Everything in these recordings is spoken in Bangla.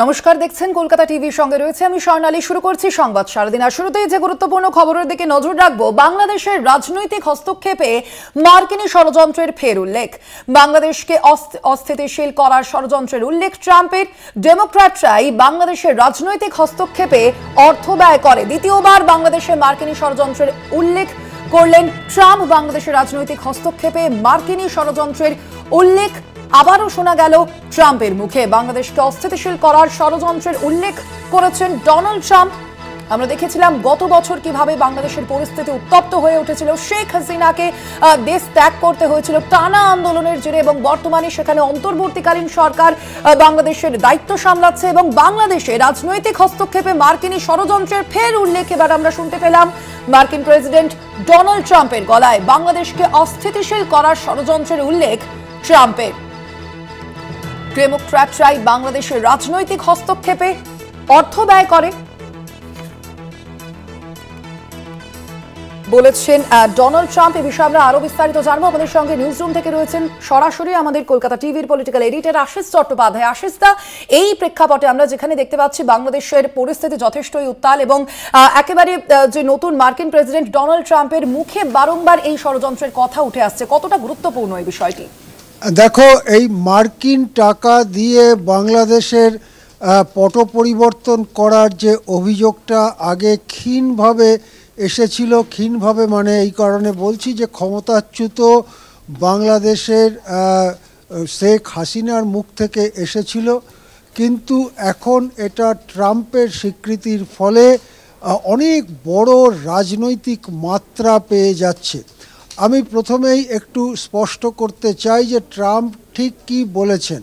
নমস্কার, দেখছেন কলকাতা টিভির সঙ্গে রয়েছে আমি স্বর্ণালী। শুরু করছি সংবাদ সারাদিন। আর শুরুতেই যে গুরুত্বপূর্ণ খবরের দিকে নজর রাখবো, বাংলাদেশের রাজনৈতিক হস্তক্ষেপে মার্কিনী ষড়যন্ত্রের ফের উল্লেখ। বাংলাদেশকে অস্থিতিশীল করার ষড়যন্ত্রের উল্লেখ ট্রাম্পের। ডেমোক্র্যাটরাই বাংলাদেশের রাজনৈতিক হস্তক্ষেপে অর্থ ব্যয় করে। দ্বিতীয়বার বাংলাদেশে মার্কিনী ষড়যন্ত্রের উল্লেখ করলেন ট্রাম্প। বাংলাদেশের রাজনৈতিক হস্তক্ষেপে মার্কিনী ষড়যন্ত্রের উল্লেখ আবারও শোনা গেল ট্রাম্পের মুখে। বাংলাদেশকে অস্থিতিশীল করার ষড়যন্ত্রের উল্লেখ করেছেন ডোনাল্ড ট্রাম্প। আমরা দেখেছিলাম গত বছর কিভাবে বাংলাদেশের পরিস্থিতি উত্তপ্ত হয়ে উঠেছিল। শেখ হাসিনাকে দেশ ত্যাগ করতে হয়েছিল টানা আন্দোলনের জেরে, এবং বর্তমানে সেখানে অন্তর্বর্তীকালীন সরকার বাংলাদেশের দায়িত্ব সামলাচ্ছে এবং বাংলাদেশে রাজনৈতিক হস্তক্ষেপে মার্কিনী ষড়যন্ত্রের ফের উল্লেখ এবার আমরা শুনতে পেলাম মার্কিন প্রেসিডেন্ট ডোনাল্ড ট্রাম্পের গলায়। বাংলাদেশকে অস্থিতিশীল করার ষড়যন্ত্রের উল্লেখ ট্রাম্পের। ডেমোক্র্যাটরাই বাংলাদেশের রাজনৈতিক হস্তক্ষেপে অর্থ ব্যয় করে বলেছেন ডোনাল্ড ট্রাম্প। এ বিষয়ে আমরা আরো বিস্তারিত জানবো। আমাদের সঙ্গে নিউজ রুম থেকে রয়েছেন সরাসরি আমাদের কলকাতা টিভির পলিটিক্যাল এডিটর আশিস চট্টোপাধ্যায়। আশিস দা, এই প্রেক্ষাপটে আমরা যেখানে দেখতে পাচ্ছি বাংলাদেশের পরিস্থিতি যথেষ্টই উত্তাল এবং একেবারে যে নতুন মার্কিন প্রেসিডেন্ট ডোনাল্ড ট্রাম্পের মুখে বারংবার এই ষড়যন্ত্রের কথা উঠে আসছে, কতটা গুরুত্বপূর্ণ এই বিষয়টি? দেখো, এই মার্কিন টাকা দিয়ে বাংলাদেশের পট পরিবর্তন করার যে অভিযোগটা আগে ক্ষীণভাবে এসেছিল, ক্ষীণভাবে মানে এই কারণে বলছি যে ক্ষমতাচ্যুত বাংলাদেশের শেখ হাসিনার মুখ থেকে এসেছিল, কিন্তু এখন এটা ট্রাম্পের স্বীকৃতির ফলে অনেক বড় রাজনৈতিক মাত্রা পেয়ে যাচ্ছে। আমি প্রথমেই একটু স্পষ্ট করতে চাই যে ট্রাম্প ঠিক কী বলেছেন।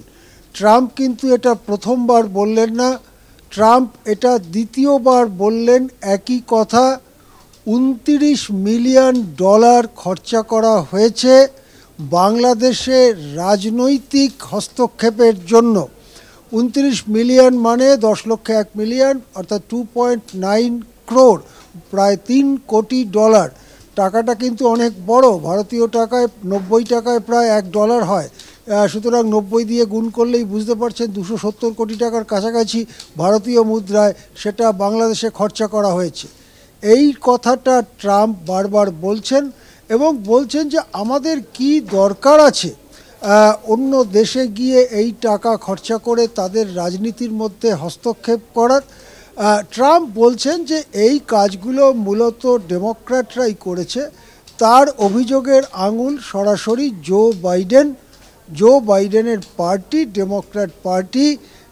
ট্রাম্প কিন্তু এটা প্রথমবার বললেন না, ট্রাম্প এটা দ্বিতীয়বার বললেন একই কথা। $29 মিলিয়ন খরচা করা হয়েছে বাংলাদেশে রাজনৈতিক হস্তক্ষেপের জন্য। 29 মিলিয়ন মানে 10 লক্ষ 1 মিলিয়ন, অর্থাৎ 2.9 crore, প্রায় $3 কোটি। টাকাটা কিন্তু অনেক বড়। ভারতীয় টাকায় 90 টাকায় প্রায় $1 হয়। সুতরাং 90 দিয়ে গুণ করলেই বুঝতে পারছেন 270 কোটি টাকার কাছাকাছি ভারতীয় মুদ্রায় সেটা বাংলাদেশে খরচা করা হয়েছে। এই কথাটা ট্রাম্প বারবার বলছেন এবং বলছেন যে আমাদের কি দরকার আছে অন্য দেশে গিয়ে এই টাকা খরচা করে তাদের রাজনীতির মধ্যে হস্তক্ষেপ করার। ট্রাম্প বলছেন যে এই কাজগুলো মূলত ডেমোক্র্যাটরাই করেছে। তার অভিযোগের আঙুল সরাসরি জো বাইডেনের পার্টি, ডেমোক্র্যাট পার্টি,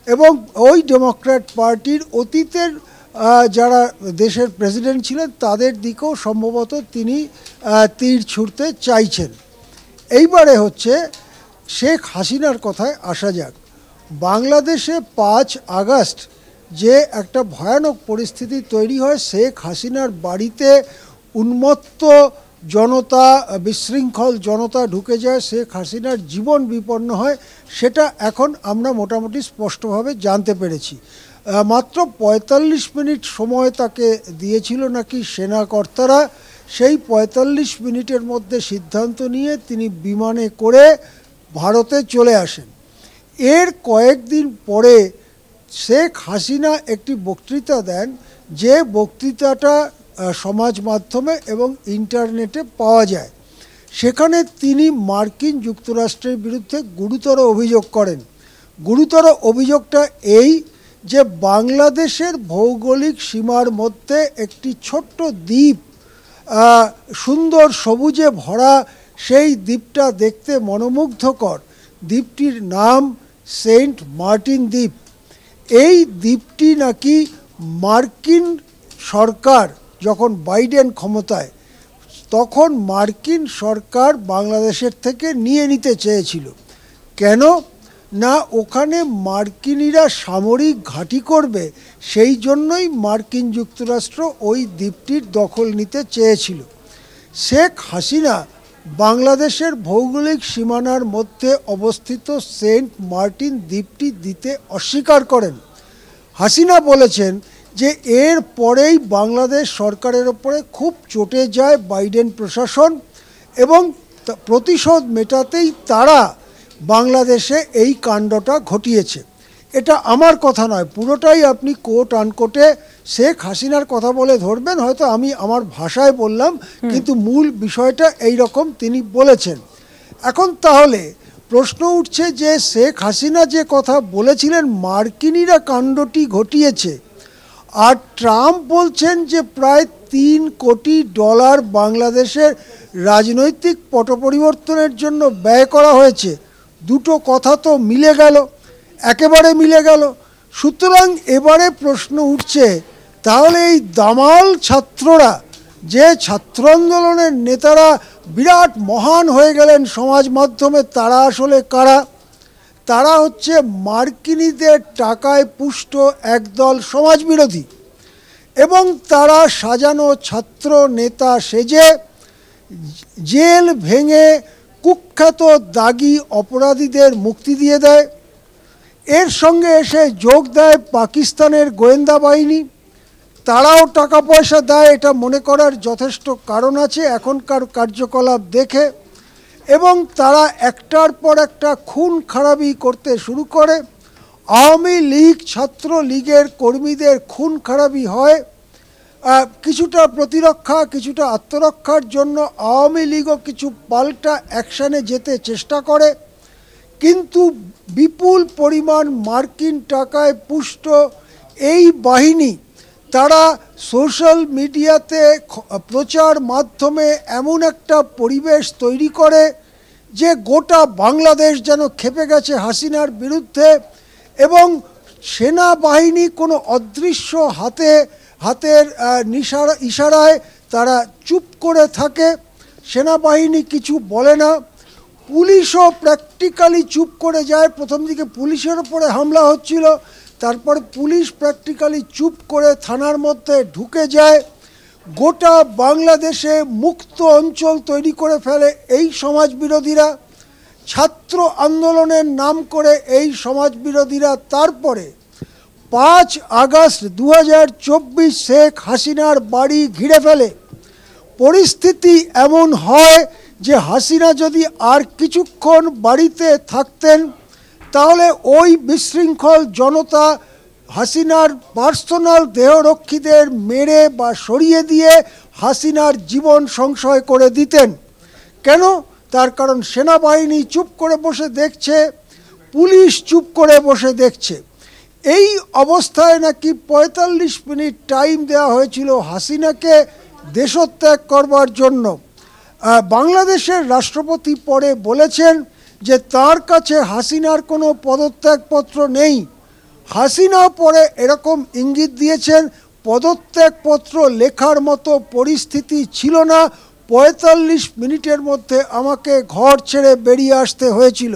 এবং ওই ডেমোক্র্যাট পার্টির অতীতের যারা দেশের প্রেসিডেন্ট ছিলেন তাদের দিকেও সম্ভবত তিনি তীর ছুঁড়তে চাইছেন। এইবারে হচ্ছে শেখ হাসিনার কথায় আসা যাক। বাংলাদেশে 5 আগস্ট যে একটা ভয়ানক পরিস্থিতি তৈরি হয়, শেখ হাসিনার বাড়িতে উন্মত্ত জনতা, বিশৃঙ্খল জনতা ঢুকে যায়, শেখ হাসিনার জীবন বিপন্ন হয়, সেটা এখন আমরা মোটামুটি স্পষ্টভাবে জানতে পেরেছি। মাত্র 45 মিনিট সময় তাকে দিয়েছিল নাকি সেনাকর্তারা। সেই 45 মিনিটের মধ্যে সিদ্ধান্ত নিয়ে তিনি বিমানে করে ভারতে চলে আসেন। এর কয়েকদিন পরে শেখ হাসিনা একটি বক্তৃতা দেন, যে বক্তৃতাটা সমাজ মাধ্যমে এবং ইন্টারনেটে পাওয়া যায়। সেখানে তিনি মার্কিন যুক্তরাষ্ট্রের বিরুদ্ধে গুরুতর অভিযোগ করেন। গুরুতর অভিযোগটা এই যে বাংলাদেশের ভৌগোলিক সীমার মধ্যে একটি ছোট্ট দ্বীপ, সুন্দর সবুজে ভরা সেই দ্বীপটা দেখতে মনোমুগ্ধকর। দ্বীপটির নাম সেন্ট মার্টিন দ্বীপ। এই দ্বীপটি নাকি মার্কিন সরকার যখন বাইডেন ক্ষমতায়, তখন মার্কিন সরকার বাংলাদেশের থেকে নিয়ে নিতে চেয়েছিল। কেন না, ওখানে মার্কিনিরা সামরিক ঘাঁটি করবে, সেই জন্যই মার্কিন যুক্তরাষ্ট্র ওই দ্বীপটির দখল নিতে চেয়েছিল। শেখ হাসিনা বাংলাদেশের ভৌগোলিক সীমানার মধ্যে অবস্থিত সেন্ট মার্টিন দ্বীপটি দিতে অস্বীকার করেন। হাসিনা বলেছেন যে এর পরেই বাংলাদেশ সরকারের ওপরে খুব চটে যায় বাইডেন প্রশাসন এবং প্রতিশোধ মেটাতেই তারা বাংলাদেশে এই কাণ্ডটা ঘটিয়েছে। এটা আমার কথা নয়, পুরোটাই আপনি কোট আনকোটে শেখ হাসিনার কথা বলে ধরবেন, হয়তো আমি আমার ভাষায় বললাম, কিন্তু মূল বিষয়টা এই রকম তিনি বলেছেন। এখন তাহলে প্রশ্ন উঠছে যে শেখ হাসিনা যে কথা বলেছিলেন মার্কিনিরা কাণ্ডটি ঘটিয়েছে, আর ট্রাম্প বলছেন যে প্রায় $3 কোটি বাংলাদেশের রাজনৈতিক পট পরিবর্তনের জন্য ব্যয় করা হয়েছে। দুটো কথা তো মিলে গেল, একেবারে মিলে গেল। সুতরাং এবারে প্রশ্ন উঠছে, তাহলে এই দামাল ছাত্ররা, যে ছাত্র আন্দোলনের নেতারা বিরাট মহান হয়ে গেলেন সমাজ মাধ্যমে, তারা আসলে কারা? তারা হচ্ছে মার্কিনীদের টাকায় পুষ্ট একদল সমাজবিরোধী, এবং তারা সাজানো ছাত্র নেতা সেজে জেল ভেঙে কুখ্যাত দাগী অপরাধীদের মুক্তি দিয়ে দেয়। এর সঙ্গে এসে যোগ দেয় পাকিস্তানের গোয়েন্দা বাহিনী, তারাও টাকা পয়সা দেয়, এটা মনে করার যথেষ্ট কারণ আছে এখনকার কার্যকলাপ দেখে। এবং তারা একটার পর একটা খুন খারাপি করতে শুরু করে। আওয়ামী লীগ, ছাত্র লীগের কর্মীদের খুন খারাপি হয়, কিছুটা প্রতিরক্ষা, কিছুটা আত্মরক্ষার জন্য আওয়ামী লীগও কিছু পাল্টা অ্যাকশানে যেতে চেষ্টা করে। কিন্তু বিপুল পরিমাণ মার্কিন টাকায় পুষ্ট এই বাহিনী, তারা সোশ্যাল মিডিয়াতে প্রচার মাধ্যমে এমন একটা পরিবেশ তৈরি করে যে গোটা বাংলাদেশ যেন ক্ষেপে গেছে হাসিনার বিরুদ্ধে, এবং সেনাবাহিনী কোনো অদৃশ্য হাতের ইশারায় তারা চুপ করে থাকে। সেনাবাহিনী কিছু বলে না, পুলিশও প্র্যাকটিক্যালি চুপ করে যায়। প্রথম দিকে পুলিশের ওপরে হামলা হচ্ছিল, তারপর পুলিশ প্র্যাকটিক্যালি চুপ করে থানার মধ্যে ঢুকে যায়। গোটা বাংলাদেশে মুক্ত অঞ্চল তৈরি করে ফেলে এই সমাজবিরোধীরা, ছাত্র আন্দোলনের নাম করে এই সমাজবিরোধীরা। তারপরে 5 আগস্ট 2024 শেখ হাসিনার বাড়ি ঘিরে ফেলে। পরিস্থিতি এমন হয় যে হাসিনা যদি আর কিছুক্ষণ বাড়িতে থাকতেন, তাহলে ওই বিশৃঙ্খল জনতা হাসিনার পার্সোনাল দেহরক্ষীদের মেরে বা সরিয়ে দিয়ে হাসিনার জীবন সংশয় করে দিতেন। কেন? তার কারণ সেনাবাহিনী চুপ করে বসে দেখছে, পুলিশ চুপ করে বসে দেখছে। এই অবস্থায় নাকি 45 মিনিট টাইম দেওয়া হয়েছিল হাসিনাকে দেশত্যাগ করবার জন্য। বাংলাদেশের রাষ্ট্রপতি পরে বলেছেন যে তার কাছে হাসিনার কোনো পদত্যাগপত্র নেই। হাসিনাও পরে এরকম ইঙ্গিত দিয়েছেন পদত্যাগপত্র লেখার মতো পরিস্থিতি ছিল না, 45 মিনিটের মধ্যে আমাকে ঘর ছেড়ে বেরিয়ে আসতে হয়েছিল।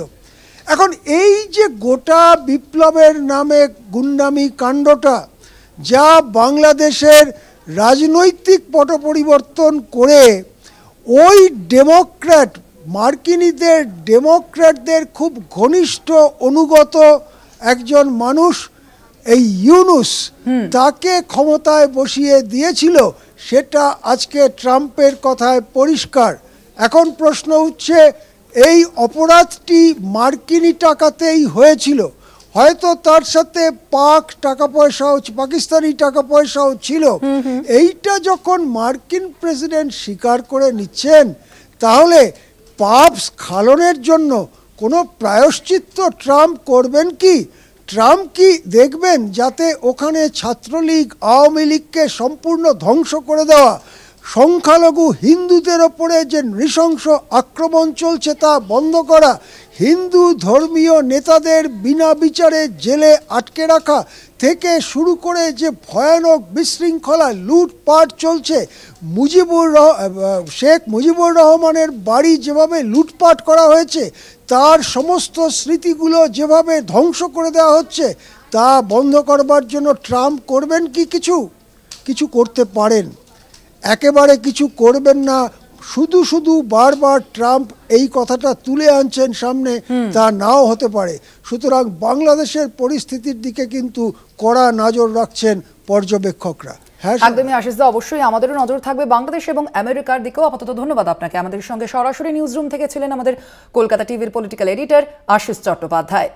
এখন এই যে গোটা বিপ্লবের নামে গুন্ডামি কাণ্ডটা, যা বাংলাদেশের রাজনৈতিক পট পরিবর্তন করে ওই ডেমোক্র্যাটদের খুব ঘনিষ্ঠ অনুগত একজন মানুষ, এই ইউনুস, তাকে ক্ষমতায় বসিয়ে দিয়েছিল, সেটা আজকে ট্রাম্পের কথায় পরিষ্কার। এখন প্রশ্ন উঠছে, এই অপরাধটি মার্কিনী টাকাতেই হয়েছিল, হয়তো তার সাথে পাকিস্তানি টাকা পয়সাও ছিল। এইটা যখন মার্কিন প্রেসিডেন্ট স্বীকার করে নিচ্ছেন, তাহলে পাপ স্খলনের জন্য কোনো প্রায়শ্চিত্ত ট্রাম্প করবেন কি? ট্রাম্প কি দেখবেন যাতে ওখানে ছাত্রলীগ, আওয়ামী লীগকে সম্পূর্ণ ধ্বংস করে দেওয়া, সংখ্যালঘু হিন্দুদের ওপরে যে নৃশংস আক্রমণ চলছে তা বন্ধ করা, হিন্দু ধর্মীয় নেতাদের বিনা বিচারে জেলে আটকে রাখা থেকে শুরু করে যে ভয়ানক বিশৃঙ্খলা লুটপাট চলছে, শেখ মুজিবুর রহমানের বাড়ি যেভাবে লুটপাট করা হয়েছে, তার সমস্ত স্মৃতিগুলো যেভাবে ধ্বংস করে দেওয়া হচ্ছে, তা বন্ধ করবার জন্য ট্রাম্প করবেন কি? কিছু করতে পারেন, একেবারে কিছু করবেন না। শুধু বারবার ট্রাম্প এই কথাটা তুলে আনছেন সামনে, তা নাও হতে পারে। সুতরাং বাংলাদেশের পরিস্থিতির দিকে কিন্তু কড়া নজর রাখছেন পর্যবেক্ষকরা। হ্যাঁ, একদমই আশিসদা, অবশ্যই আমাদেরও নজর থাকবে বাংলাদেশ এবং আমেরিকার দিকেও। আপাতত ধন্যবাদ আপনাকে। আমাদের সঙ্গে সরাসরি নিউজ রুম থেকে ছিলেন আমাদের কলকাতা টিভির পলিটিক্যাল এডিটর আশিস চট্টোপাধ্যায়।